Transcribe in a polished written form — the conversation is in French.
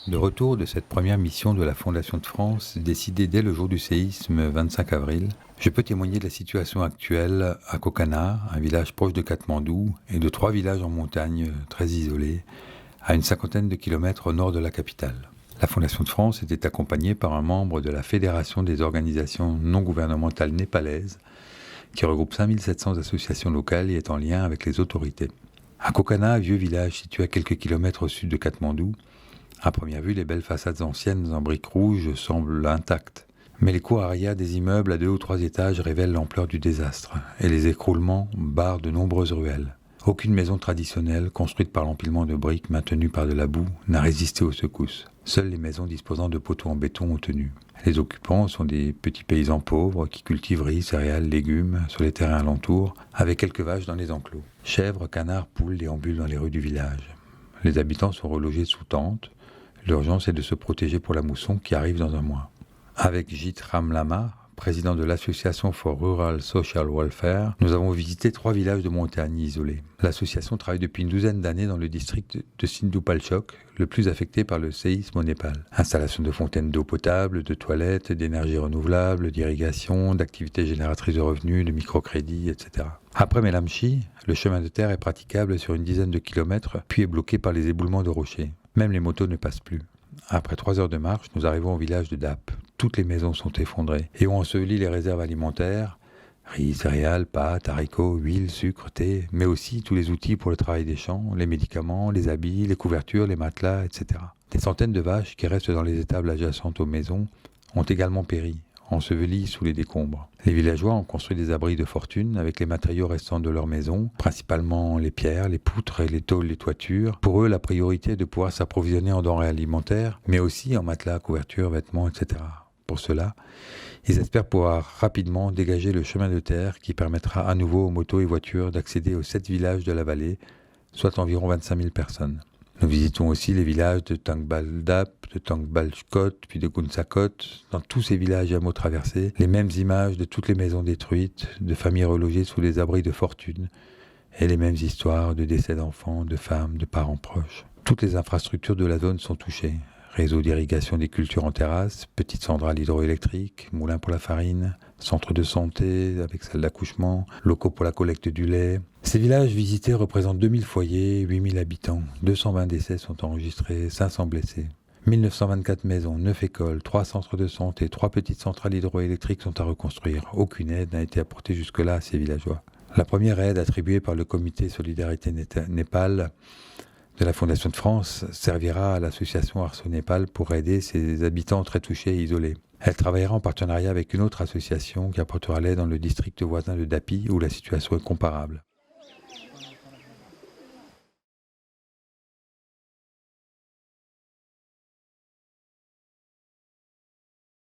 De retour de cette première mission de la Fondation de France, décidée dès le jour du séisme 25 avril, je peux témoigner de la situation actuelle à Kokana, un village proche de Katmandou, et de 3 villages en montagne très isolés, à une cinquantaine de kilomètres au nord de la capitale. La Fondation de France était accompagnée par un membre de la Fédération des organisations non gouvernementales népalaises, qui regroupe 5700 associations locales et est en lien avec les autorités. À Kokana, vieux village situé à quelques kilomètres au sud de Katmandou, à première vue, les belles façades anciennes en briques rouges semblent intactes. Mais les cours arrière des immeubles à 2 ou 3 étages révèlent l'ampleur du désastre, et les écroulements barrent de nombreuses ruelles. Aucune maison traditionnelle, construite par l'empilement de briques maintenues par de la boue, n'a résisté aux secousses. Seules les maisons disposant de poteaux en béton ont tenu. Les occupants sont des petits paysans pauvres qui cultivent riz, céréales, légumes sur les terrains alentours, avec quelques vaches dans les enclos. Chèvres, canards, poules déambulent dans les rues du village. Les habitants sont relogés sous tente. L'urgence est de se protéger pour la mousson qui arrive dans un mois. Avec Jit Ramlama, président de l'Association for Rural Social Welfare, nous avons visité 3 villages de montagne isolés. L'association travaille depuis une douzaine d'années dans le district de Sindhupalchok, le plus affecté par le séisme au Népal. Installation de fontaines d'eau potable, de toilettes, d'énergie renouvelable, d'irrigation, d'activités génératrices de revenus, de microcrédits, etc. Après Melamchi, le chemin de terre est praticable sur une dizaine de kilomètres, puis est bloqué par les éboulements de rochers. Même les motos ne passent plus. Après 3 heures de marche, nous arrivons au village de Dap. Toutes les maisons sont effondrées et ont enseveli les réserves alimentaires, riz, céréales, pâtes, haricots, huile, sucre, thé, mais aussi tous les outils pour le travail des champs, les médicaments, les habits, les couvertures, les matelas, etc. Des centaines de vaches qui restent dans les étables adjacentes aux maisons ont également péri, ensevelies sous les décombres. Les villageois ont construit des abris de fortune avec les matériaux restants de leur maison, principalement les pierres, les poutres et les tôles des toitures. Pour eux, la priorité est de pouvoir s'approvisionner en denrées alimentaires, mais aussi en matelas, couvertures, vêtements, etc. Pour cela, ils espèrent pouvoir rapidement dégager le chemin de terre qui permettra à nouveau aux motos et voitures d'accéder aux 7 villages de la vallée, soit environ 25 000 personnes. Nous visitons aussi les villages de Tangbaldap, de Tangbalchkot, puis de Gunsakot. Dans tous ces villages et hameaux traversés, les mêmes images de toutes les maisons détruites, de familles relogées sous les abris de fortune, et les mêmes histoires de décès d'enfants, de femmes, de parents proches. Toutes les infrastructures de la zone sont touchées. Réseau d'irrigation des cultures en terrasse, petites centrales hydroélectriques, moulins pour la farine, centre de santé avec salle d'accouchement, locaux pour la collecte du lait. Ces villages visités représentent 2000 foyers, 8000 habitants, 220 décès sont enregistrés, 500 blessés. 1924 maisons, 9 écoles, 3 centres de santé, 3 petites centrales hydroélectriques sont à reconstruire. Aucune aide n'a été apportée jusque-là à ces villageois. La première aide attribuée par le comité Solidarité Népal de la Fondation de France servira à l'association Arso Népal pour aider ses habitants très touchés et isolés. Elle travaillera en partenariat avec une autre association qui apportera l'aide dans le district voisin de Dapi où la situation est comparable.